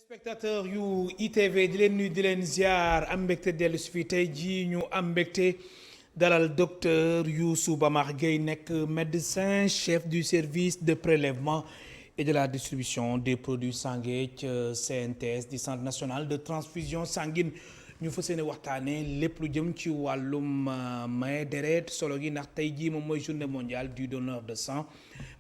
téléspectateur yu ITV di leen nuyu di leen ziar am mbégte dellu si fii tey jii ñu am mbégte dalal docteur Youssou Bamar Gueye nekk médecin chef du service de prélèvement et de la distribution des produits sanguins ca CNTS di centre national de transfusion sanguine ñu fas yéene waxtaanee lépp lu jëm ci wàllum maye deret solo gi ndax tey jii moom mooy journée mondiale du donneur de sang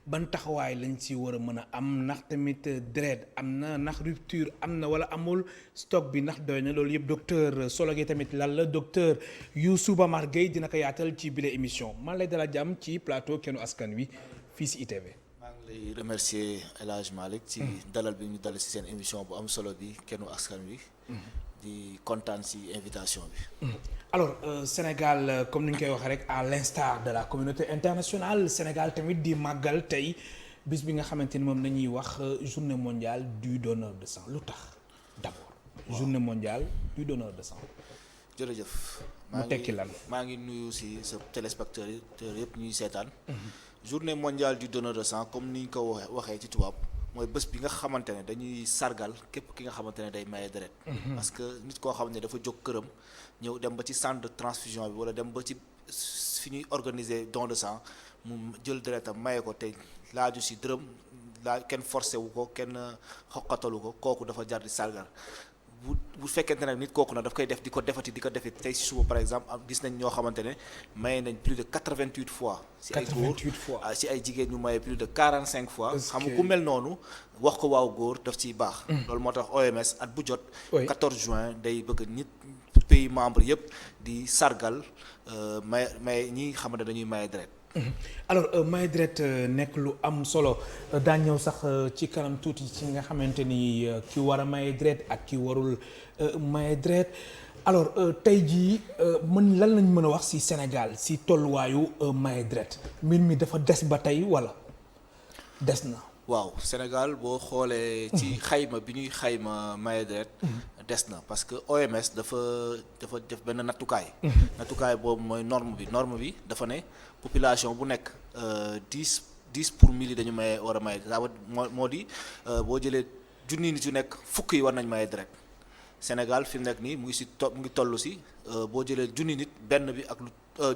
ban taxawaay lañ ci war a mën a am ndax tamit deret am na ndax rupture am na wala amul stock bi ndax doy na loolu yëpp docteur solo gi tamit lan la docteur Youssou Bamar Gueye dina ko yaatal ci bile émission man lay dala jàmm ci plateau Kennu Askan Wi fii si ITV. maa ngi lay remercier El Hadj Malick ci dalal bi ñu dalal ci seen émission bu am solo bi Kennu Askan Wi. di kontaan ci invitation bi. alors Sénégal comme ni ñu koy waxee rek à l'instar de la communauté internationale Sénégal tamit di màggal tey bis bi nga xamante ni moom nañuy wax journée mondiale du donneur de sang lu tax d'abord. journée mondiale du donneur de sang. jërëjëf. mu tekki lan maa ngi nuyu ci sa téléspectateur yëpp ñuy seetaan. journée mondiale du donneur de sang comme ni ñu ko waxee ci tubaab. mooy bés bi nga xamante ne dañuy sargal képp ki nga xamante ne day maye deret. parce que nit koo xam ne dafa jóg këram ñëw dem ba ci centre de transfusion bi wala dem ba ci fi ñuy organiser don de sang mu jël deretam maye ko te laaju ci dërëm kenn forcé wu ko kenn xoqatalu ko kooku dafa jar di sargal. bu fekkente ne nit kooku nag daf koy def di ko defati tey ci suba par exemple gis nañ ñoo xamante ne maye nañ plus de 88 fois. ci ay góor ci ay jigéen ñu maye plus de 45 fois. xam nga ku mel noonu wax ko waaw góor daf ciy baax. loolu moo tax OMS at bu jot. 14 juin day bëgg nit pays membre yëpp di sargal maye ñi xamante dañuy maye deret. alors maye deret nekk lu am solo daa ñëw sax ci kanam tuuti ci nga xamante ni ki war a maye deret ak ki warul maye deret alors tey jii mën lan lañ mën a wax ci Sénégal ci tolluwaayu maye deret mbir mi dafa des ba tey walla des na. waaw Sénégal boo xoolee ci xayma bi ñuy xayma maye deret des na parce que OMS dafa def benn nattukaay. nattukaay boobu mooy norme bi dafa ne population bu nekk 10 pour 1000 yi dañu war a maye moo di boo jëlee junni nit yu nekk fukk yi war nañ maye deret Sénégal fi mu nekk nii mu ngi toll ci boo jëlee junni nit benn bi ak lu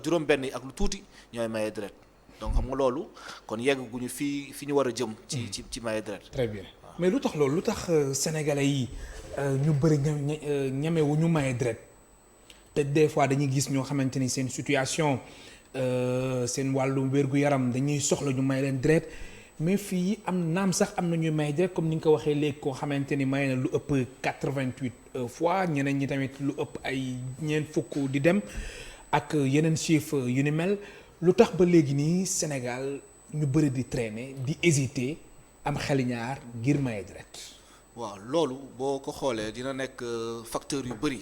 juróom benn yi ak lu tuuti ñooy maye deret donc xam nga loolu kon yegguñu fi ñu war a jëm. ci maye deret. très bien mais lu tax loolu lu tax sénégalais yi ñu bëri ñemewu ñu maye deret te des fois dañuy gis ñoo xamante ni seen situation seen wàllu wér-gu-yaram dañuy soxla ñu may leen deret mais fii am naam sax am na ñuy maye deret comme ni nga ko waxee léegi koo xamante ni maye na lu ëpp 88 fois ñeneen ñi tamit lu ëpp ay ñeent fukk di dem ak yeneen chiffre yu ni mel. lu tax ba léegi nii Sénégal ñu bëri di traîner di hésiter am xel ñaar ngir maye deret. waaw loolu boo ko xoolee dina nekk facteur yu bëri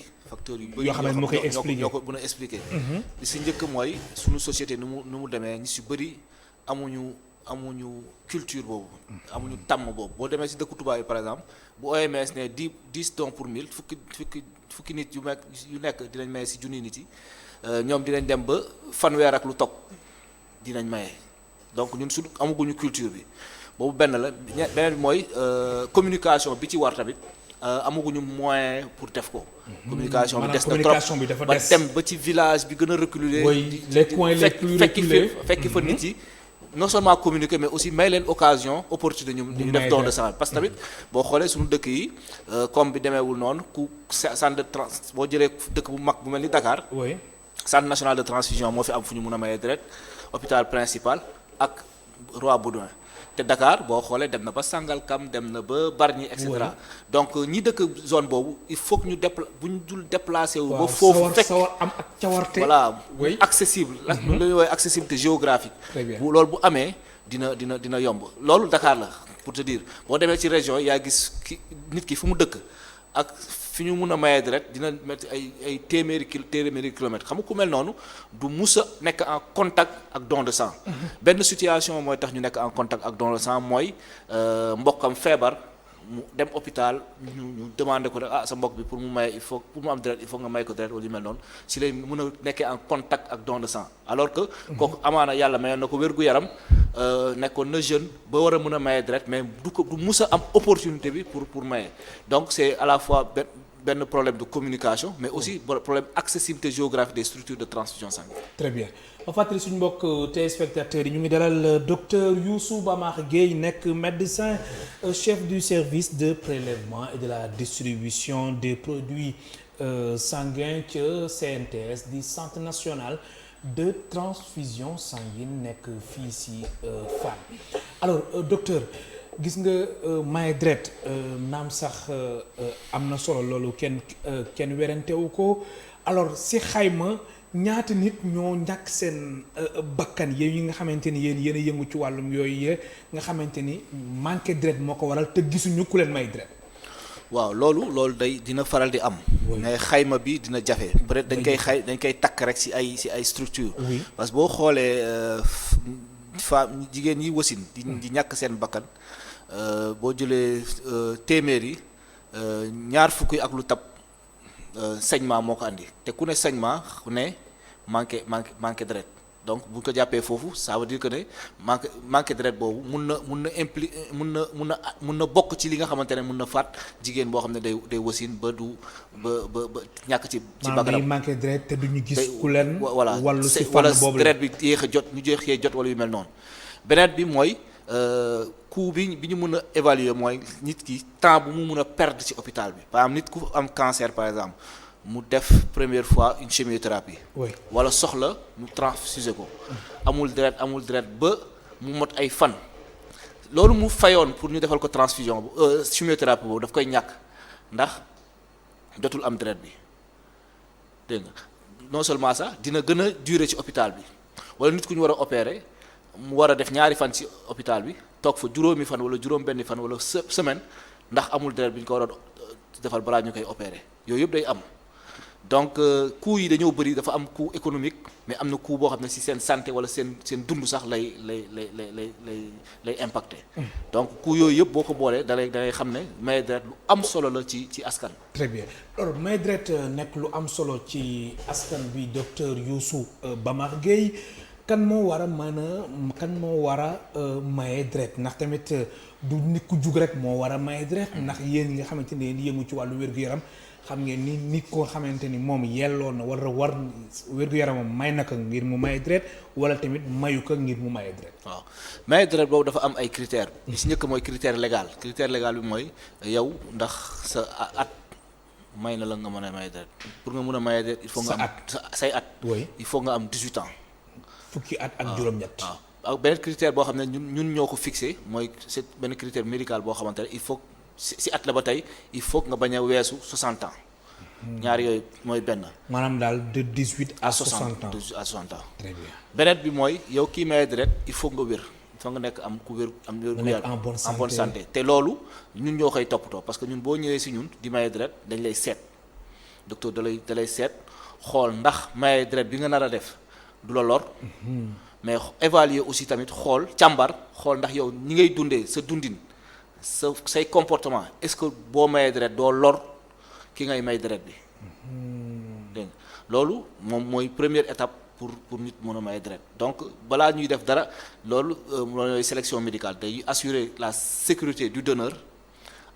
yoo xam ne moo koy expliquer ñoo ko mën a expliquer. li si njëkk mooy suñu société nu mu demee ñi si bëri amuñu culture boobu. amuñu tàmm boobu boo demee si dëkku tubaab yi par exemple bu OMS ne 10 dons pour 1000 fukki nit yu nekk dinañ maye si junni nit yi. ñoom dinañ dem ba fanweer ak lu topp dinañ maye donc ñun su amaguñu culture bi boobu benn la beneen bi mooy communication bi ci war tamit amaguñu moyen pour def ko. communication bi des na trop ba dem ba ci village bi gën a reculé. les coins les plus reculés fekki fa nit yi non seulement communiquer mais aussi may leen opportunité ñu def don de sang parce que tamit boo xoolee suñu dëkk yi comme bi demeewul noonu ku centre de boo jëlee dëkk bu mag bu mel ni Dakar. centre national de transfusion moo fi am fu ñu mun a maye deret hôpital principal ak Roi Baudouin te Dakar boo xoolee dem na ba Sangalkam dem na ba Bargny et cetera donc ñi dëkk zone boobu il faut que ñu bu ñu dul déplacé wu. ba foofu fekk am ak cawarte. voilà accessible. la ñuy woowee accessibilité géographique. loolu bu amee dina yomb loolu Dakar la pour te dire boo demee ci région yaa gis nit ki fu mu dëkk ak. fi ñu mun a maye deret dina mettre ay téeméeri kilomètres xam nga ku mel noonu du musa nekk en contact ak don de sang. benn situation mooy tax ñu nekk en contact ak don de sang mooy mbokkam feebar mu dem hôpital ñu demandé ko rek sa mbokk bi pour mu maye pour mu am deret il faut nga may ko deret wala yu mel noonu si lay mun a nekkee en contact ak don de sang alors que kooku amaana yàlla mayoon na ko wér-gu-yaram nekkoon na jeune ba war a mën a maye deret mais du mus a am opportunité bi pour maye donc c'est à la fois benn problème de communication mais aussi problème accessibilité géographique des structures de transfusion sanguine. très bien ma fàttali suñu mbokk téléspectateurs yi ñu ngi dalal docteur Youssou Bamar Gueye nekk médecin chef du service de prélèvement et de la distribution des produits sanguins ca CNTS di centre national de transfusion sanguine nekk fii ci Fann alors docteur gis nga maye deret naam sax am na solo loolu kenn werantewu ko alors ci xayma ñaata nit ñoo ñàkk seen bakkan yéen yi nga xamante ni yéen a yëngu ci wàllum yooyu nga xamante ni manqué deret moo ko waral te gisuñu ku leen may deret. waaw loolu dina faral di am. mais xayma bi dina jafe. peut-être dañ koy takk rek ci ay structure parce que boo xoolee jigéen yi wasin di ñàkk seen bakkan boo jëlee téeméer yi ñaar fukki ak lu tab saignement moo ko andi te ku ne saignement ne manqué deret donc bu ñu ko jàppee foofu ça veut dire que ne manqué deret boobu mun na bokk ci li nga xamante ne mun na faat jigéen boo xam ne day wasin ba ñàkk ci bakkanam manqué deret te duñu gis ku leen voilà wàllu ci wala fànn boobu deret bi yéex a jot ñu jeexee jot wala yu mel noonu beneen bi mooy coût bi ñu mën a évaluer mooy nit ki temps bu mu mun a perdre ci hôpital bi par exemple nit ku am cancer par exemple mu def première fois une chimiothérapie wala soxla mu transfuser ko amul deret ba mu mot ay fan loolu mu fayoon pour ñu defal ko transfusion chimiothérapie boobu daf koy ñàkk ndax dotul am deret bi dégg nga non seulement ça dina gën a durer ci hôpital bi wala nit ku ñu war a opérer mu war a def ñaari fan ci hôpital bi toog fa juróomi fan wala juróom-benni fan wala semaine ndax amul deret bi ñu ko war a defal balaa ñu koy opérer yooyu yëpp day am donc coût yi dañoo bëri dafa am coût économique mais am na coût boo xam ne ci seen santé wala seen dund sax lay impacté donc coût yooyu yëpp boo ko boolee da ngay xam ne maye deret lu am solo la ci askan. très bien alors maye deret nekk lu am solo ci askan bi docteur Youssou Bamar Gueye kan moo war a maye deret ndax tamit du nit ku jug rek moo war a maye deret ndax yéen ñi nga xamante ne yëngu ci wàllu wér-gu-yaram xam ngeen ni nit koo xamante ni moom yelloo na war wér-gu-yaramam may na ko ngir mu maye deret wala tamit mayu ko ngir mu maye deret. waaw maye deret boobu dafa am ay critères. li si njëkk mooy critère légal bi mooy yow ndax sa at may na la nga mën a maye deret pour nga mën a maye deret il faut nga am say at. il faut nga am 18 ans. fukki at ak juróom-ñett. waaw ak beneen critère boo xam ne ñun ñoo ko fixé mooy c'est benn critère médical boo xamante ne il faut si at la ba tey il faut nga bañ a weesu 60 ans. ñaar yooyu mooy benn. maanaam daal de 18 à 60 ans à 60 ans. très bien beneen bi mooy yow kii maye deret il faut nga wér il faut nga nekk am ku wér am wér en bonne santé te loolu ñun ñoo koy toppatoo parce que ñun boo ñëwee si ñun di maye deret dañ lay seet docteur da lay seet xool ndax maye deret bi nga nar a def du la lor. mais évaluer aussi tamit xool càmbar xool ndax yow ñi ngay dundee sa dundin say comportement est-ce que boo mayee deret doo lor ki ngay may deret bi dégg nga loolu moom mooy première étape pour nit mën a may deret donc balaa ñuy def dara loolu mooy sélection médicale day assurer la sécurité du donneur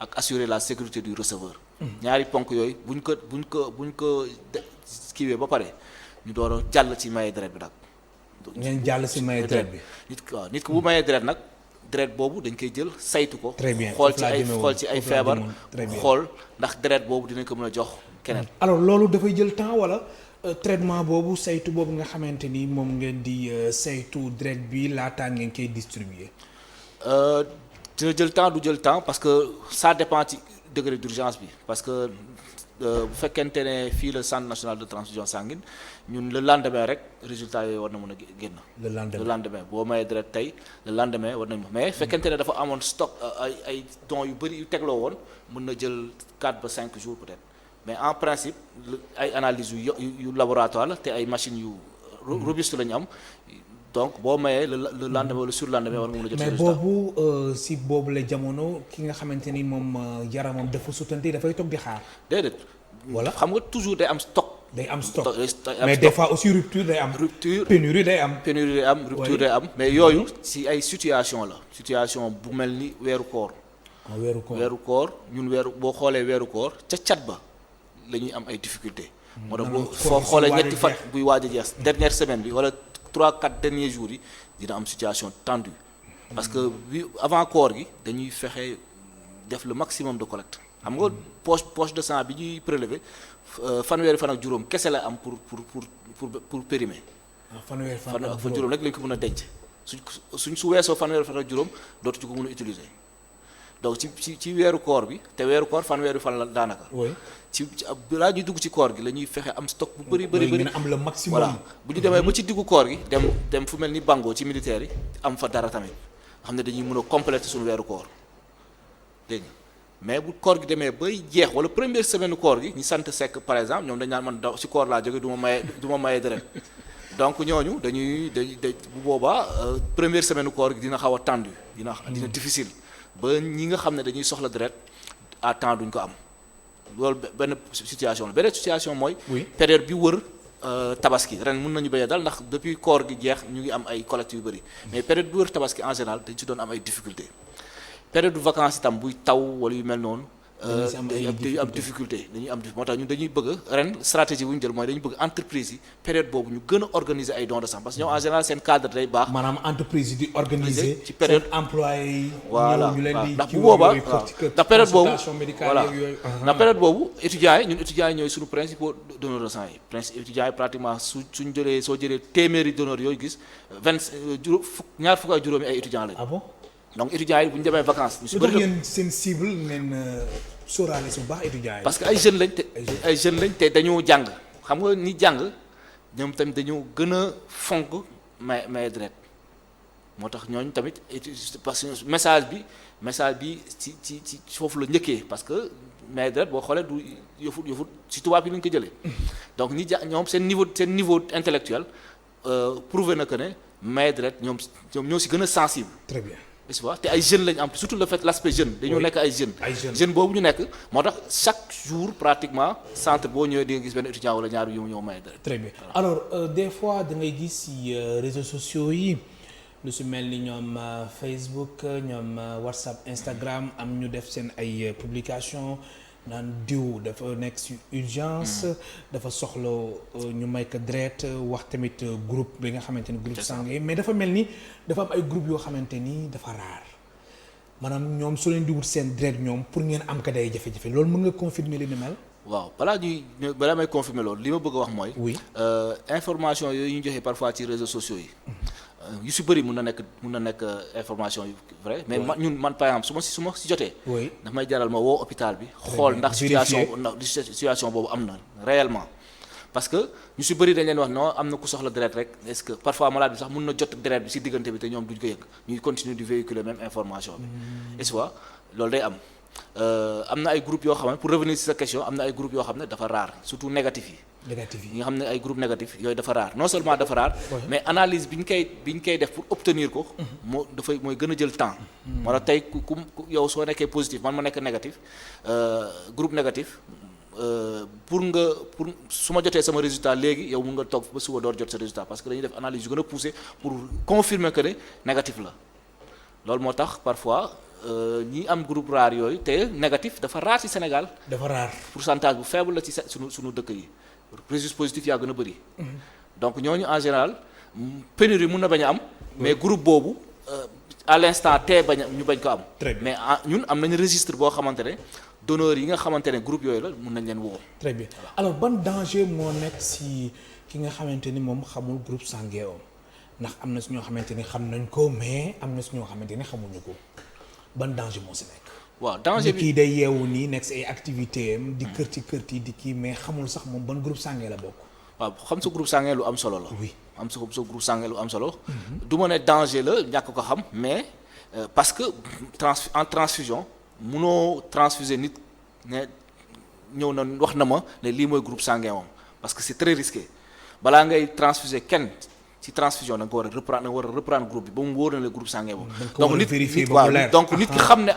ak assurer la sécurité du receveur. ñaari ponk yooyu buñ ko kiiwee ba pare ñu door a jàll ci maye deret bi nag. ngeen jàll ci maye deret bi. nit ko bu mayee deret nag deret boobu dañ koy jël saytu ko. très bien xool ci ay feebar xool ndax deret boobu dinañ ko mën a jox keneen. alors loolu dafay jël temps wala traitement boobu saytu boobu nga xamante ni moom ngeen di saytu deret bi laataa ngeen koy distribuer. dina jël temps du jël temps parce que ça dépend ci degré d'urgence bi parce que. bu fekkente ne fii le centre national de transfusion sanguine ñun le lendemain rek résultat yooyu war na mën a génn. le lendemain boo mayee deret tey le lendemain war nañu mais fekkente ne dafa amoon stock ay dons yu bëri yu tegloo woon mën na jël 4 ba 5 jours peut-être mais en principe ay analyses yu laboratoire la te ay machines yu robuste la ñu am donc boo mayee le lendemain wala surlendemain war nga mën a jot mais boobu si boobu la jamono ki nga xamante ni moom yaramam dafa sutante dafay toog di xaar. déedéet. voilà xam nga toujours day am stock day am stock day am mais stock. des fois aussi rupture day am. Rupture pénurie day am. pénurie day am rupture Oui. day am mais yooyu si ay situation la situation bu mel ni weeru koor. weeru koor weeru koor ñun boo xoolee weeru koor ca cat ba la ñuy am ay difficultés. moo tax boo foo xoolee ñetti fan buy waaj a jeex dernière semaine bi wala 3-4 derniers jours yi dina am situation tendue. parce que avant koor gi dañuy fexe def le maximum de collecte. xam nga poche de sang bi ñuy prélever fanweeri fan ak juróom kese la am pour périmer. fanweeri fan ak juróom rek lañ ko mën a denc su weesoo fanweeri fan ak juróom dootu ci ko mën a utiliser. donc ci weeru koor bi te weeru koor fanweeri fan la daanaka. oui balaa ñuy dugg ci koor gi la ñuy fexe am stock bu bëri. ngeen am le maximum. voilà bu ñu demee ba ci diggu koor gi dem fu mel ni Bango ci militaire yi am fa dara tamit xam ne dañuy mën a compléter suñu weeru koor dégg nga mais bu koor gi demee bay jeex wala première semaine koor gi ñu sant sekk par exemple ñoom dañ naan man daw ci koor laa jóge du ma maye deret donc ñooñu dañuy bu boobaa première semaine koor gi dina xaw a tendu dina difficile. ba ñi nga xam ne dañuy soxla deret à temps duñ ko am loolu benn situation la beneen situation mooy. période bi wër tabaski ren mën nañu béyee daal ndax depuis koor gi jeex ñu ngi am ay collecte yu bëri mais période bi wër tabaski en général dañ ci doon am ay difficultés période de vacances itam buy taw wala yu mel noonu. dañuy am difficulté moo tax ñun dañuy bëgg ren stratégie bu ñu jël mooy dañu bëgg entreprise yi période boobu ñu gën a organiser ay dons de sang parce que ñoom en général seen cadre day baax. maanaam entreprise yi di organiser ci période employé yi. voilà ñu leen di ndax bu boobaa ndax période boobu voilà ndax période boobu étudiants yi ñooy suñu principaux donneurs de sang yi étudiants yi pratiquement soo jëlee téeméeri donneurs yooyu gis ñaar fukk ak juróomi ay étudiants lañu. ah bon donc étudiants yi bu ñu demee vacances. ñu si bëri ngeen seen cible ngeen sóoraale su baax étudiants yi. parce que ay jeunes lañ te dañoo jàng xam nga ni jàng ñoom tamit dañoo gën a fonk may deret moo tax ñooñu tamit parce que message bi ci foofu la njëkkee parce que may deret boo xoolee du yëfu ci tubaab yi lañ ko jëlee donc ñoom seen niveau intellectuel prouvé na que ne may deret ñoom ñoo si gën a sensible. très bien. n'est-ce pas te ay jeunes lañu am surtout le fait l'aspect jeune dañoo nekk ay jeunes jeune boobu ñu nekk moo tax chaque jour pratiquement centre boo ñëwee di nga gis benn étudiant wala ñaar yu ñëw may dara. très bien alors des fois da ngay gis ci réseaux sociaux yi lu si mel ni ñoom Facebook ñoom WhatsApp Instagram am ñu def seen ay publication naan diw dafa nekk ci urgence dafa soxla ñu may ko deret wax tamit groupe bi nga xamante ni groupe sanguin mais dafa mel ni dafa am ay groupe yoo xamante ni dafa raar maanaam ñoom su leen di wut seen deret ñoom pour ngeen am ko day jafe-jafe loolu mën nga confirmer li ni mel. waaw balaa may confirmer loolu li ma bëgg a wax mooy. oui information yooyu ñu joxe parfois ci réseaux sociaux yi. yu si bëri mun na nekk information yu vrai mais man par exemple su ma si jotee. oui daf may jaral ma woo hôpital bi. xool ndax situation boobu am na réellement. parce que ñu si bëri dañ leen wax non am na ku soxla deret rek est-ce que parfois malade bi sax mun na jot deret bi si diggante bi te ñoom duñ ko yëg ñuy continuer di véhiculer même information bi. est-ce que loolu day am. am na ay groupes yoo xam ne pour revenir sur sa question am na ay groupes yoo xam ne dafa rare surtout négatif yi. yi nga xam ne ay groupes négatifs yooyu dafa rare non seulement dafa rare. mais analyse bi ñu koy def pour obtenir ko. mooy gën a jël temps. moo tax tey ku yow soo nekkee positif man ma nekk négatif groupe négatif pour su ma jotee sama résultat léegi yow mun nga toog ba suba door jot sa résultat parce que dañuy def analyse yu gën a poussé pour confirmer que ne négatif la loolu moo tax parfois. ñi am groupe rare yooyu te négatif dafa rare ci Sénégal. dafa rare pourcentage bu faible la ci sunu dëkk yi résultat positif yaa gën a bëri. donc ñooñu en général pénurie mun na bañ a am. mais groupe boobu à l'instant ñu bañ ko am. mais ñun am nañu registre boo xamante ne donneurs yi nga xamante ne groupe yooyu la mun nañ leen woo. très bien alors ban danger moo nekk ci ki nga xamante ni moom xamul groupe sanguin om ndax am na ci ñoo xamante ni xam nañ ko mais am na ci ñoo xamante ni xamuñu ko. ban danger moo si nekk. waaw danger bi kii day yeewu nii nekk si ay activité am di kërti di kii mais xamul sax moom ban groupe sanguin la bokk. waaw xam sa groupe sanguin lu am solo la. oui am sa groupe sanguin lu am solo. du ma ne danger la ñàkk ko xam mais parce que en transfusion munoo transfuser nit ne ñëw na wax na ma ne lii mooy groupe sanguin moom parce que c'est très risqué balaa ngay transfuser kenn ci transfusion da nga ko war a reprendre groupe bi ba mu wóor na le groupe sanguin boobu. donc nit ki xam ne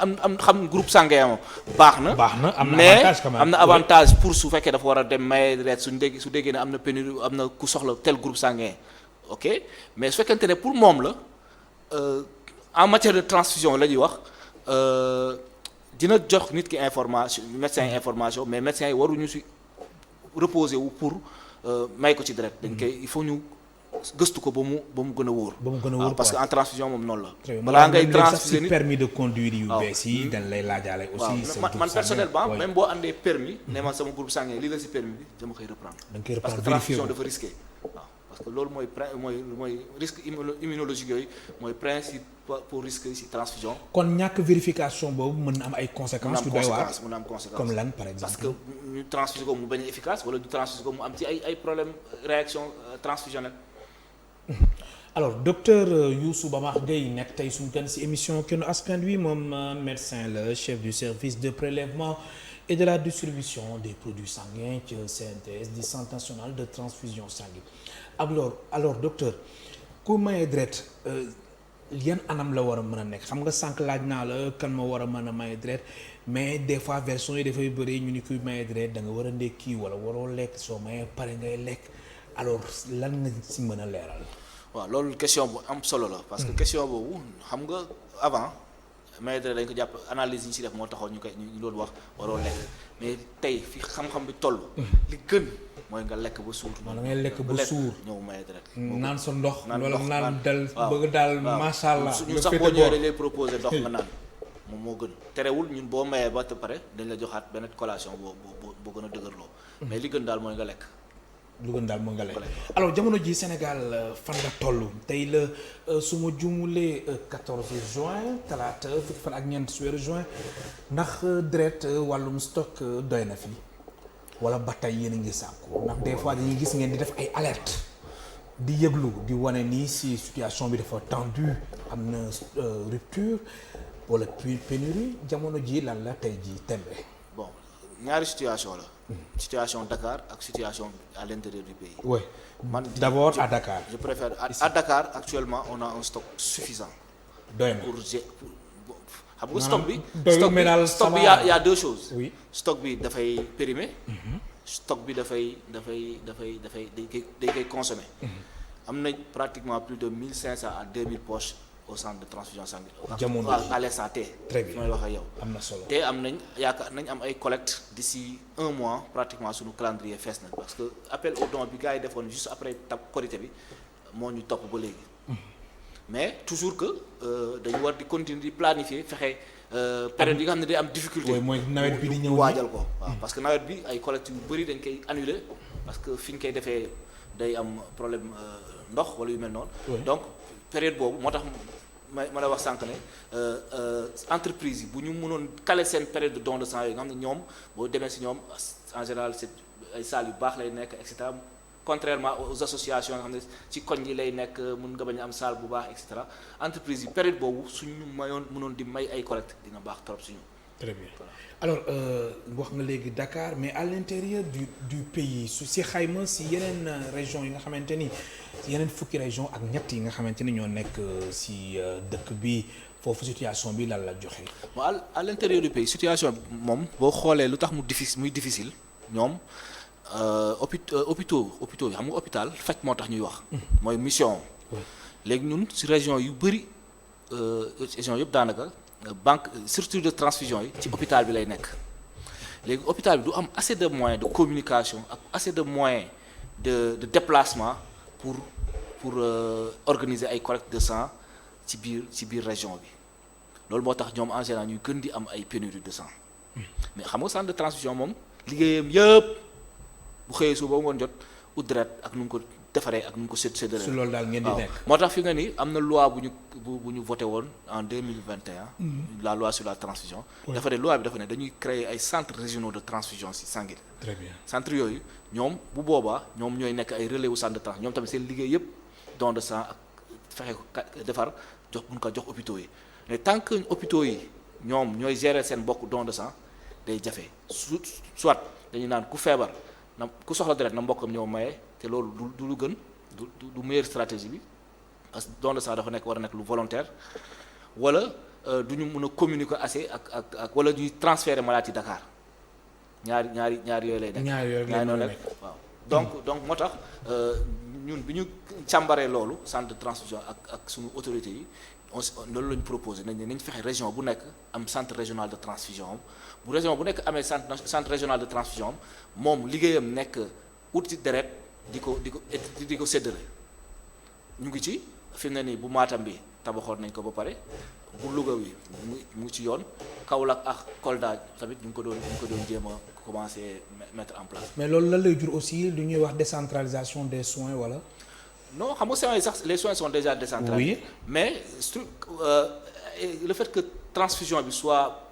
xam groupe sanguin am baax na mais am na avantage pour su fekkee dafa war a dem maye deret su déggee ne am na pénurie am na ku soxla tel groupe sanguin ok mais su fekkente ne pour moom la en matière de transfusion la ñuy wax dina jox nit ki information médecin yi information mais médecins yi waruñu si reposer wu pour may ko ci deret dañ koy il faut ñu gëstu ko ba mu gën a wóor. parce que en transfusion moom noonu la. balaa ngay transfuser nit permis de conduire yu bees yi dañ lay laajaale aussi. man personnellement même boo andee permis ne man sama groupe sanguin lii la si permis bi dama koy reprendre. parce que transfusion dafa risqué waaw parce que loolu mooy risque immunologique yooyu mooy principe pour risque si transfusion. kon ñàkk vérification boobu mën na am ay conséquences. yu doy waar mën na am conséquence comme lan par exemple. parce que ñu transfuser ko mu bañ a efficace wala ñu transfuser ko mu am ci ay problème réaction transfusionnelle. alors docteur Youssou Bamar Gueye nekk tey suñu gan ci émission Kenu Askan Wi moom médecin la chef du service de prélèvement et de la distribution des produits sanguins ci CNTS di Centre national de transfusion sanguine alors docteur ku maye deret yan anam la war a mën a nekk xam nga sànq laaj naa la kan ma war a mën a maye deret mais des fois version yi dafay bëri ñu ni kuy maye deret da nga war a ndekki wala waroo lekk soo mayee pare ngay lekk alors lan nga ci mën a leeral. waaw loolu question bu am solo la parce que question boobu xam nga avant maye deret dañ ko jàpp analyse yi ñu ci def moo taxoon ñu doon wax waroo lekk mais tey fi xam-xam bi toll. li gën mooy nga lekk ba suur. wala ngay lekk ba suur ñëw maye deret. naan sa ndox wala naan dal bëgg daal macha allah. ñun sax boo ñëwee dañ lay proposer ndox nga naan moom moo gën terewul ñun boo mayee ba te pare dañ la joxaat benn collation boo gën a dëgërloo. mais li gën daal mooy nga lekk. lu gën daal moo nga lay alors jamono ji Sénégal fan la toll tey la su ma jumulee 14 juin talaata fukki fan ak ñeent su weeru juin ndax deret wàllum stock doy na fi wala ba tey yéen a ngi sàkku ndax des fois dañuy gis ngeen di def ay alerte di yëglu di wane nii si situation bi dafa tendue am na rupture wala pénurie jamono ji lan la tey ji tembe. bon ñaari situation la. situation Dakar ak situation à l'intérieur du pays. oui d'abord à Dakar. je préfère à Dakar actuellement on a un stock suffisant. doy na pour xam nga stock bi. stock bi y a deux choses. oui stock bi dafay périmé. stock bi dafay day koy consommer. am nañ pratiquement plus de 1500 à 2000 poches au centre de transfusion sanguine. jamono à l'instant T. très bien fi may wax ak yow. am na solo te am nañ yaakaar nañ am ay collecte d'ici un mois pratiquement suñu calendrier fees na parce que appel au don bi gars yi defoon juste après Korité bi moo ñu topp ba léegi. mais toujours que dañu war di continuer di planifier fexe période yi nga xam ne day am difficulté. mooy nawet bi di ñëw waajal ko waaw parce que nawet bi ay collecte yu bëri dañ koy annuler parce que fi ñu koy defee day am problème ndox wala yu mel noonu. donc période boobu moo tax ma la wax sànq ne entreprise yi bu ñu mënoon caler seen période de don de sang yooyu nga xam ne ñoom boo demee si ñoom en général c'est ay salles yu baax lay nekk et cetera contrairement aux associations nga xam ne ci koñ yi lay nekk mun nga bañ a am salle bu baax et cetera entreprise yi période boobu suñu mënoon di may ay collecte dina baax trop suñu. très bien alors wax nga léegi Dakar mais à l'intérieur du pays su si xayma si yeneen région yi nga xamante ni yeneen fukki région ak ñett yi nga xamante ni ñoo nekk si dëkk bi foofu situation bi lan la joxe. bon à l'intérieur du pays situation bi moom boo xoolee lu tax muy difficile ñoom hôpitaux yi xam nga hôpital faj moo tax ñuy wax. mooy mission. léegi ñun si région yu bëri région yëpp daanaka. banque structure de transfusion yi ci hôpital bi lay nekk léegi hôpital bi du am assez de moyens de communication ak assez de moyens de déplacement pour organiser ay collecte de sang ci biir région bi loolu moo tax ñoom en général ñuy gën di am ay pénurie de sang mais xam nga centre de transfusion moom liggéeyam yëpp bu xëyee suba ba ngoon jot ut deret ak nu mu ko defaree ak nu mu ko séddalee. su loolu daal ngeen di nekk. moo tax fi nga ni am na loi bu ñu voté woon en 2021. la loi sur la transfusion. dafa ne loi bi dafa ne dañuy créer ay centres régionaux de transfusion sanguine. très bien centres yooyu ñoom bu boobaa ñoom ñooy nekk ay relais wu centre de transfusion ñoom tamit seen liggéey yëpp don de sang ak fexe ko defar mun ko jox hôpitaux yi mais tant que hôpitaux yi ñoom ñooy gérer seen bokk don de sang day jafe soit dañuy naan ku feebar na ku soxla deret na mbokkam ñëw maye. te loolu du lu gën du meilleure stratégie bi parce que don de sang dafa war a nekk lu volontaire wala du ñu mën a communiquer assez ak wala ñuy transférer malade yi Dakar ñaari yooyu lay nekk. ñaari yooyu lay nekk waaw. donc moo tax ñun bi ñu càmbaree loolu centre de transfusion ak suñu autorités yi loolu la ñu proposé nañ fexe région bu nekk am centre régional de transfusion am bu région bu nekk amee centre régional de transfusion am moom liggéeyam nekk uti deret di ko séddale ñu ngi ci fi mu ne nii bu Matam bi tabaxoon nañ ko ba pare bu Louga bi mu ngi ci yoon Kaolack ak Kolda tamit ñu ngi ko doon jéem a commencer mettre en place. mais loolu lan lay jur aussi lu ñuy wax décentralisation des soins wala. non xam nga soins yi sax les soins sont déjà décentralisés. Oui. Mais le fait que transfusion bi soit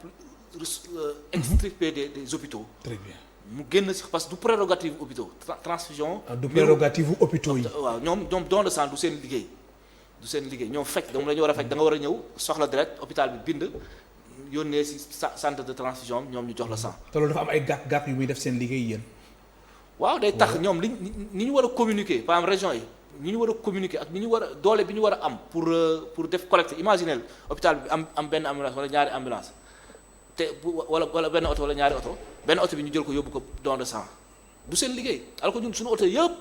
extirpé des hôpitaux. Très bien. mu génn si parce que du prérogative hôpitaux transfusion. du prérogative hôpitaux yi. waaw ñoom don de sang du seen liggéey ñoom fekk donc dañu war a fekk da nga war a ñëw soxla deret hôpital bi bind yónnee si centre de transfusion ñoom ñu jox la sang. te loolu dafa am ay gàpp yu muy def seen liggéey yéen. waaw day tax ñoom ni ñu war a communiquer par exemple région yi ni ñu war a communiquer ak ni ñu war a doole bi ñu war a am pour def collecte imaginez hôpital bi am benn ambulance wala ñaari ambulance te wala benn oto wala ñaari oto benn oto bi ñu jël ko yóbbu ko don de sang du seen liggéey alors que ñun suñu oto yëpp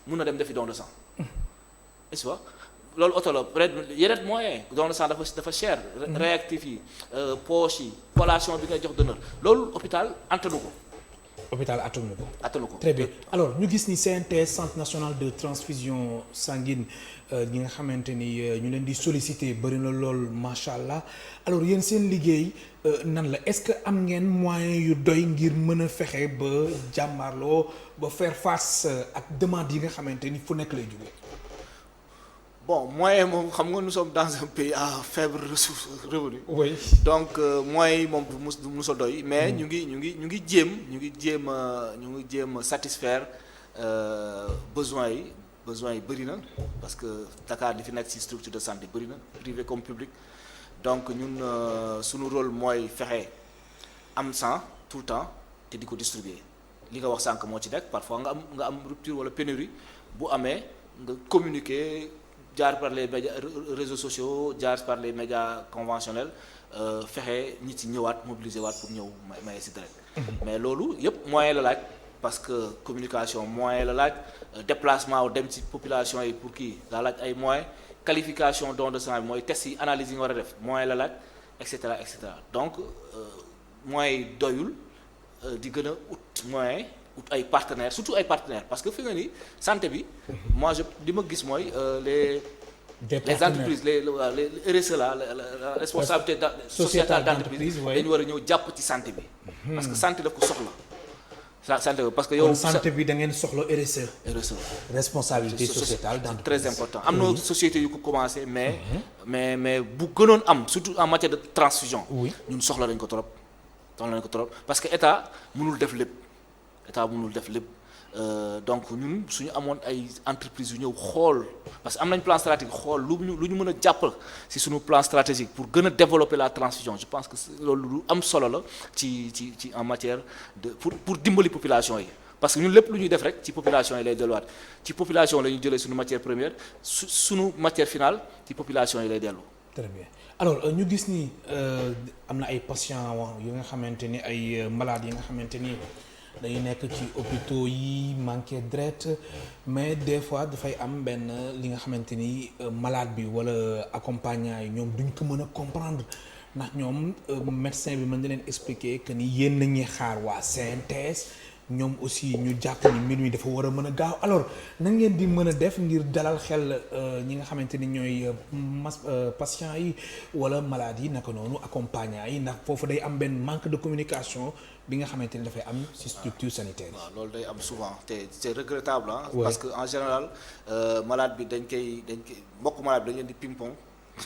mun na dem defi don de sang est-ce que loolu oto la peut-être yeneen moyen don de sang dafa cher. Réactif yi poche yi collation bi ngay jox donneur loolu hôpital antanu ko. hôpital attanu ko. Très bien alors ñu gis ni CNTS centre national de transfusion sanguine ñi nga xamante ni ñu leen di solliciter bëri na lool macha allah alors yéen seen liggéey nan la est-ce que am ngeen moyens yu doy ngir mën a fexe ba jàmmarloo ba faire face ak demande yi nga xamante ni fu nekk lay jógee. Bon moyen moom xam nga nous sommes dans un pays à faible ressource revenu. Oui. Donc moyens yi moom du mus a doy mais ñu ngi jéem a satisfaire besoins yi bëri na parce que Dakar li fi nekk ci structure de santé bëri na privé comme public donc ñun suñu rôle mooy fexe am sang tout le temps te di ko distribuer li nga wax sànq moo ci nekk parfois nga am rupture wala pénurie bu amee nga communiquer. jaar par les médias réseaux sociaux jaar par les médias conventionnels fexe nit yi ñëwaat mobiliser waat pour ñëw maye si deret mais loolu yëpp moyen la laaj parce que communication moyen la laaj déplacement wu dem ci population yi pour kii daa laaj ay moyens qualification don de sang bi mooy test yi analyse yi nga war a def moyen la laaj et cetera donc moyens yi doyul di gën a ut moyen ay partenaires surtout ay partenaires parce que fi nga ni santé bi moi li ma gis mooy les entreprises les RSE la responsabilité sociétale d'entreprise dañu war a ñëw jàpp ci santé bi parce que santé daf ko soxla santé bi parce que yow santé bi da ngeen soxla RSE responsabilité sociétale d'entreprise très important am na société yu ko commencé mais bu gënoon am surtout en matière de transfusion ñun soxla nañ ko trop parce que état mënul def lépp donc ñun suñu amoon ay entreprises yu ñëw xool parce que am nañ plan stratégique xool lu ñu mën a jàppal ci suñu plan stratégique pour gën a développer la transfusion je pense que loolu lu am solo la ci en matière de pour dimbali population yi parce que ñun lépp lu ñuy def rek ci population yi lay delluwaat ci population la ñuy jëlee suñu matière première suñu matière finale ci population yi lay dellu. Très bien alors ñu gis ni am na ay patients yi nga xamante ni ay malades yi nga xamante ni. dañuy nekk ci hôpitaux yi manqué deret mais des fois dafay am benn li nga xamante ni malade bi wala accompagnant yi ñoom duñ ko mën a comprendre ndax ñoom médecin bi mën na leen expliquer que ni yéen la ñuy xaar waa CNTS ñoom aussi ñu jàpp ni mbir mi dafa war a mën a gaaw alors na ngeen di mën a def ngir dalal xel ñi nga xamante ni ñooy patients yi wala malades yi naka noonu accompagnant yi ndax foofu day am benn manque de communication bi nga xamante ni dafay am ci structure sanitaire yi. waaw loolu day am souvent te c'est regrettable parce que en général malade bi dañ koy mbokk malade bi dañ leen di ping-pong.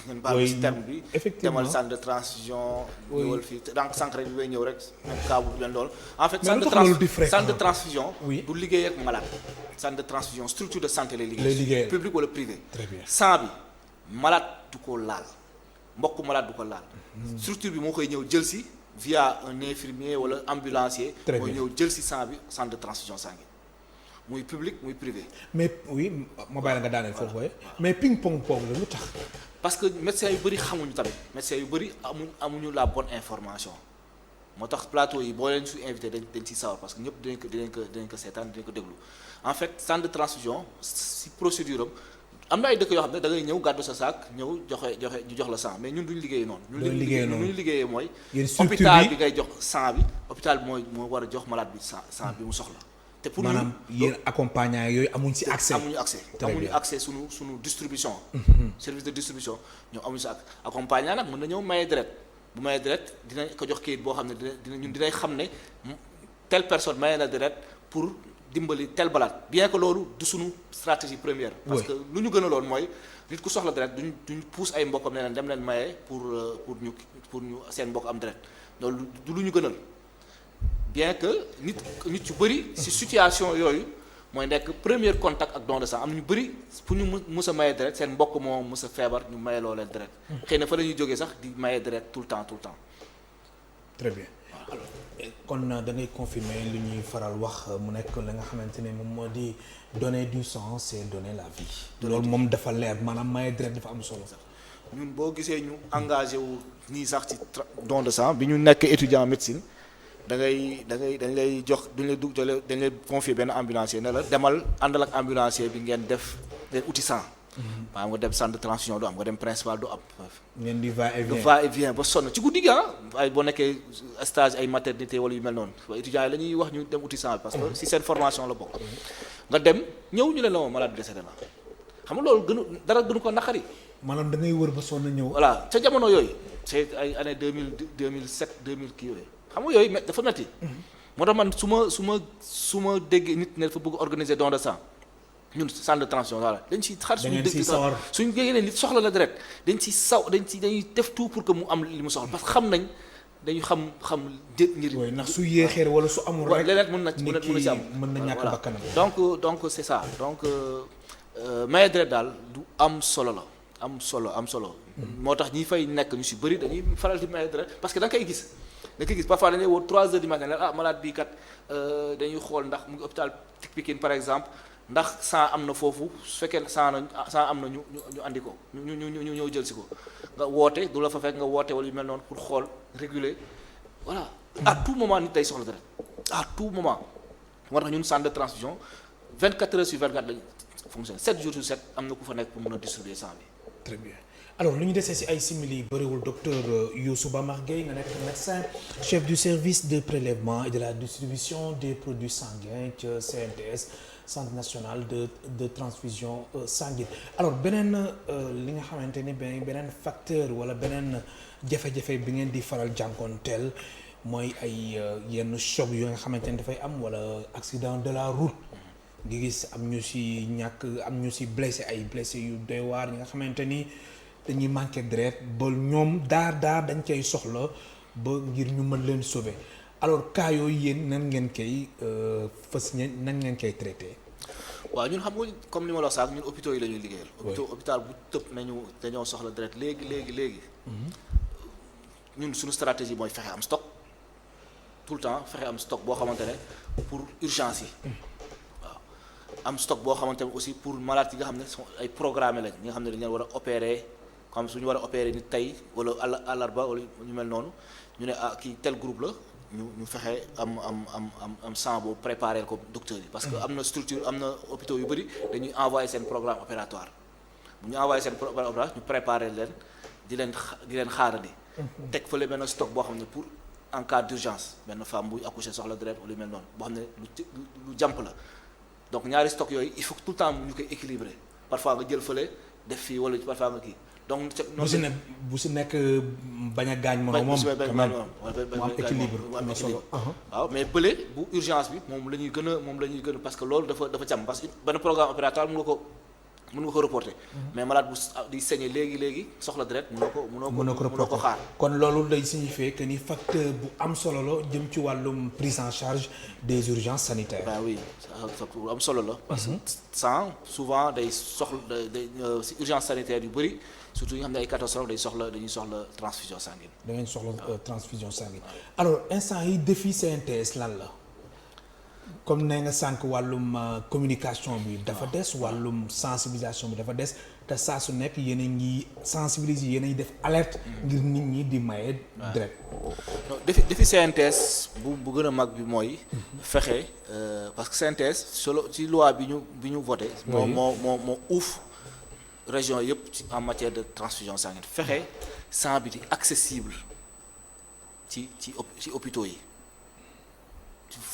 ngeen baal ci terme bi demal centre de transfusion. ñëwal fii donc sànq rek bi bay ñëw rek même cas bu leen lool. en fait centre de transfusion. du liggéey ak malade. centre de transfusion structure de santé lay liggéey. public wala privé. très bien sang bi malade du ko laal mbokk malade du ko laal. structure bi moo koy ñëw jël si. via un infirmier wala ambulancier. mooy ñëw jël ci sang bi centre de transfusion sanguine muy public muy privé. mais oui ma bàyyi la nga daaneel foofu waaye mais ping pong boobu la lu tax. parce que médecins yu bëri xamuñu tamit médecins yu bëri amuñu la bonne information moo tax plateau yi boo leen su invité dañ ciy sawar parce que ñëpp dinañ ko seetaan dinañ ko déglu en fait centre de transfusion si procédure am na ay dëkk yoo xam ne da ngay ñëw gàddu sa saak ñëw joxe ñu jox la sang mais ñun duñu liggéeyee noonu. ñun ñu liggéeyee mooy. hôpital bi ngay jox sang bi hôpital bi moo war a jox malade bi sang bi mu soxla. te pour maanaam yéen accompagnant yooyu amuñ ci accès. amuñu accès sunu distribution. service de distribution ñoom amuñu si accompagnant nag mën na ñëw maye deret bu maye deret dinañ ko jox kayit boo xam ne dinañ xam ne telle personne maye na deret pour dimbali tel malade bien que loolu du sunu stratégie première. parce que lu ñu gën a loon mooy nit ku soxla deret duñ pousse ay mbokkam ne leen dem leen maye pour ñu seen mbokk am deret loolu du lu ñu gënal. bien que nit yu bëri ci situation yooyu mooy nekk premier contact ak don de sang am ñu bëri pour ñu mës a maye deret seen mbokk moo mës a feebar ñu maye loo leen deret xëy na fa la ñuy jógee sax di maye deret tout le temps. très bien alors kon da ngay confirmer lu ñuy faral wax mu nekk la nga xamante ne moom moo di donner du sang c'est donner la vie. loolu moom dafa leer maanaam maye deret dafa am solo sax. ñun boo gisee ñu engagé wu nii sax ci don de sang bi ñu nekk étudiant médecine. dañ lay jox dañ lay confier benn ambulancier ne la demal àndal ak ambulancier bi ngeen def leen outil sang. maanaam nga dem centre de transfusion du am nga dem principal du am. ngeen di va et vient ba sonn ci guddi gi ay boo nekkee stage ay maternité wala yu mel noonu étudiants yi la ñuy wax ñu dem outil sang parce que si seen formation la bokk. nga dem ñëw ñu ne la moom malade décédé na xam nga loolu dara gënu ko naqari. maanaam da ngay wër ba sonn ñëw. voilà ca jamono yooyu c'est ay année 2007 2000 kii yooyu. xam nga yooyu dafa metti moo tax man su ma déggee nit ne dafa bëgg organiser don de sang ñun centre de transfusion voilà dañ ciy xar suñu dëgg suñu génnee nit soxla la deret dañuy def tout pour que mu am li mu soxla parce que xam nañ dañu xam njëriñ ndax su yéexee wala su amul rek leneen mën na ci am mën na ñàkk bakkanam donc c'est ça donc maye deret daal du am solo moo tax ñi fay nekk ñu si bëri dañuy faral di maye deret parce que da nga koy gis parfois dañuy woo 3 heures du matin malade bii kat dañuy xool ndax mu ngi hôpital Pikine par exemple ndax sang am na foofu su fekkee sang am na ñu andi ko ñu ñëw jël si ko nga woote du la fa fekk nga woote wala yu mel noonu pour xool réguler voilà à tout moment nit day soxla deret à tout moment moo tax ñun centre de transfusion 24 heures sur 24 lañu fonctionne 7 jours sur 7 am na ku fa nekk pour mën a distribuer sang bi. très bien. alors lu ñu desee ci ay simili bëriwul docteur Youssou Bamar Gueye nga nekk médecin chef du service de prélèvement et de la distribution des produits sanguins ca CNTS centre national de transfusion sanguine alors beneen li nga xamante ni beneen facteur wala beneen jafe-jafe bi ngeen di faral jànkoonteel mooy ay yenn choc yoo nga xamante ni dafay am wala accident de la route ngi gis am ñu ci ñàkk am ñu ci blessé yu doy waar ñi nga xamante ni dañuy manqué deret ba ñoom daar dañ koy soxla ba ngir ñu mën leen sauver alors cas yooyu yéen nan ngeen koy nan ngeen koy traité. waaw ñun xam nga comme li ma la wax sax ñun hôpitaux yi la ñuy liggéeyal. hôpital bu tëb nañu dañoo soxla deret léegi. ñun suñu stratégie mooy fexe am stock tout le temps fexe am stock boo xamante ne pour urgence yi. waaw am stock boo xamante ne aussi pour malades yi nga xam ne ay programmé lañ ñi nga xam ne dañu leen war a opérer. comme suñu war a opérer nit tey wala àllarba wala ñu mel noonu ñu ne kii tel groupe la ñu fexe am sang boobu préparer ko docteur yi parce que am na structure am na hôpitaux yu bëri dañuy envoyer seen programme opératoire bu ñu envoyer seen programme opératoire ñu préparer leen di leen xaarandi teg fële benn stock boo xam ne pour en cas d'urgence benn femme buy accoucher soxla deret wala yu mel noonu boo xam ne lu jàmp la donc ñaari stock yooyu il faut tout le temps ñu koy équilibrer parfois nga jël fële def fii wala parfois nga kii donc bu si nekk bañ a gaañ moom mu am équilibre am na solo waaw mais bële bu urgence bi moom la ñuy gën a parce que loolu dafa jàmm parce que benn programme opératoire mën nga ko reporter mais malade bu di saigner léegi soxla deret mënoo ko xaar kon loolu day signifier que ni facteur bu am solo la jëm ci wàllum prise en charge des urgences sanitaires. oui bu am solo la parce que sang souvent day soxla day si urgence sanitaire yu bëri surtout yi nga xam ne ay catastrophe dañuy soxla transfusion sanguine. da ngeen soxla transfusion sanguine alors instant yi défi CNTS lan la. comme nee nga sànq wàllum communication bi dafa des wàllum sensibilisation bi dafa des te saa su nekk yéen a ngi sensibiliser yéen a ngi def alerte ngir nit ñi di maye deret. non defi CNTS bu gën a mag bi mooy fexe parce que CNTS solo ci loi bi ñu voté moo uuf région yëpp en matière de transfusion sanguine fexe sang bi di accessible ci hôpitaux yi.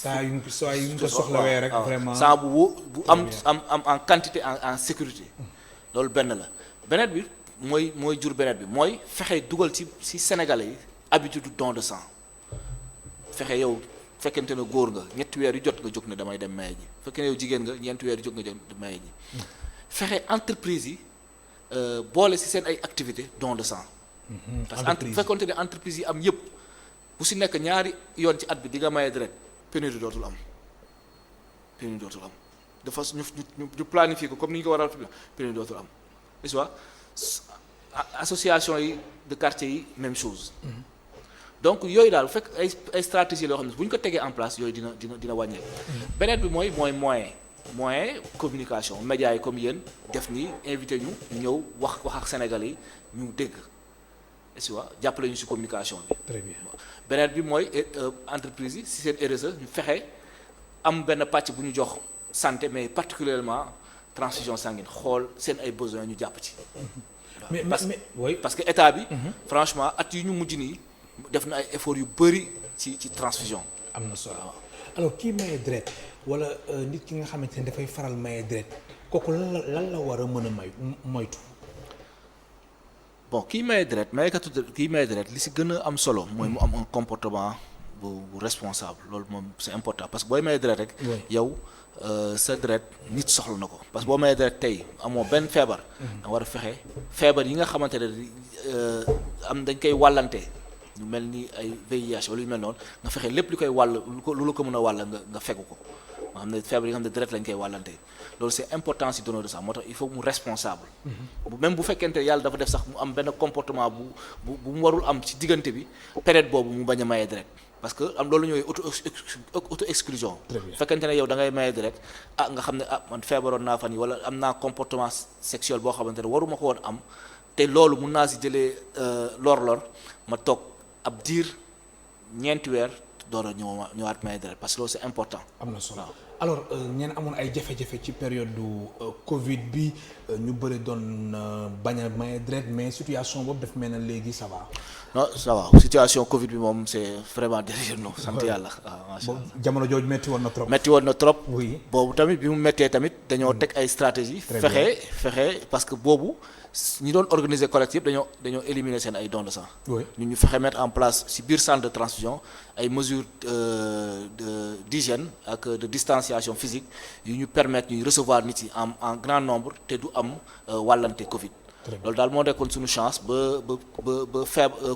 saa yu ñu ko soxlawee rek vraiment sang bu am en quantité en sécurité loolu benn la beneen bi mooy jur beneen bi mooy fexe dugal ci Sénégalais yi habitude don de sang fexe yow fekkente ne góor nga ñetti weer yu jot nga jóg ne damay dem maye ji fekkee ne yow jigéen nga ñeenti weer yu jóg nga dem maye ji fexe entreprise yi boole ci seen ay activités don de sang. parce que fekkonte ne entreprise yi am yëpp bu ci nekk ñaari yoon ci at bi di nga maye deret pénurie dootul am dafa ñu planifier ko comme ni ñu ko war a pénurie dootul am n'est-ce pas association yi de quartier yi même chose. donc yooyu daal bu fekk ay stratégie loo xam ne bu ñu ko tegee en place yooyu dina wàññeeku. beneen bi mooy moyen communication médias yi comme yéen def ni invité ñu ñëw wax ak Sénégalais yi ñu dégg n'est-ce pas jàppale ñu ci communication bi. très bien beneen bi mooy entreprise yi ci seen RSE ñu fexe am benn pàcc bu ñu jox santé mais particulièrement transfusion sanguine xool seen ay besoins ñu jàpp ci. parce que état bi. franchement at yi ñu mujj nii def na ay efforts yu bari ci transfusion. am na solo alors kii maye deret wala nit ki nga xamante ne dafay faral maye deret kooku lan la war a mën a moytu. bon kii maye deret li ci gën a am solo mooy mu am un comportement bu responsable loolu moom c'est important parce que booy maye deret rek. yow sa deret nit soxla na ko parce que boo maye deret tey amoo benn feebar. da war a fexe feebar yi nga xamante ne dañ koy wàllante. ñu mel ni ay VIH wala yu mel noonu nga fexe lépp li koy wàll lu la ko mën a wàll nga fegu ko nga xam ne feebar yi nga xam ne deret lañ koy wàllante loolu c'est important ci donneur de sang moo tax il faut mu responsable. même bu fekkente yàlla dafa def sax mu am benn comportement bu mu warul am ci diggante bi période boobu mu bañ a maye deret parce que am loolu ñooy auto exclusion. fekkente ne yow da ngay maye deret nga xam ne man feebaroon naa fan yi wala am naa comportement sexuel boo xamante ne waruma ko woon am te loolu mun naa ci jëlee lor ma toog ab diir ñeenti weer door a ñëwaat maye deret parce que loolu c'est important. am na solo alors ñeen amoon ay jafe-jafe ci période du Covid bi ñu bëri doon bañ a maye deret mais situation boobu daf mel ne léegi ça va. non ça va situation Covid bi moom c'est vraiment derrière nous sant yàlla waaw macha allah. jamono jooju metti woon na trop. oui boobu tamit bi mu méttee tamit dañoo teg ay stratégie fexe parce que boobu ñi doon organiser collecte yëpp dañoo éliminer seen ay dons de sang. ñu fexe mettre en place ci biir centre de transfusion ay mesures d'hygiène ak de distanciation physique yu ñu permettre ñuy recevoir nit yi en grand nombre te du am wàllante Covid. loolu daal moo nekkoon suñu chance ba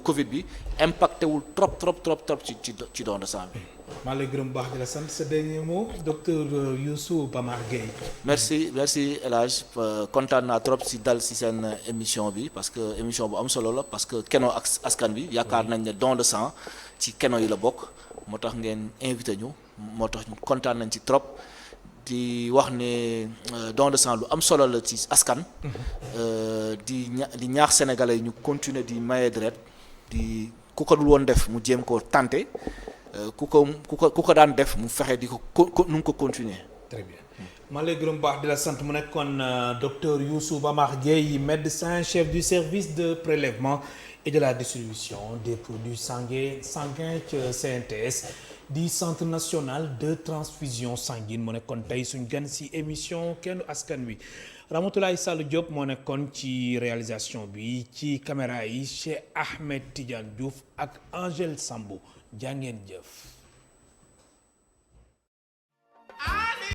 Covid bi impacté wul trop ci don de sang bi. maa lay gërëm baax di la sant sa dernier mot docteur Youssou Bamar Gueye. merci El Hadj kontaan naa trop ci dal ci seen émission bi parce que émission bu am solo la parce que Keno ak askan bi yaakaar nañ ne don de sang ci Keno yi la bokk moo tax ngeen invité ñu moo tax ñu kontaan nañ ci trop. di wax ne don de sang lu am solo la ci askan. di ñaax sénégalais yi ñu continuer di maye deret di ku ko dul woon def mu jéem koo tenter ku ko daan def mu fexe di ko nu ngi ko continuer. très bien maa lay gërëm baax di la sant mu nekkoon docteur Youssou Bamar Gueye médecin chef du service de prélèvement et de la distribution des produits sanguins ci CNTS. di centre national de transfusion sanguine moo nekkoon tey suñ gan ci émission kenn askan wi Ramatoulaye Sall Diop moo nekkoon ci réalisation bi ci caméra yi Cheikh Ahmed Tidiane Diouf ak Angèle Sambou jaa ngeen jëf.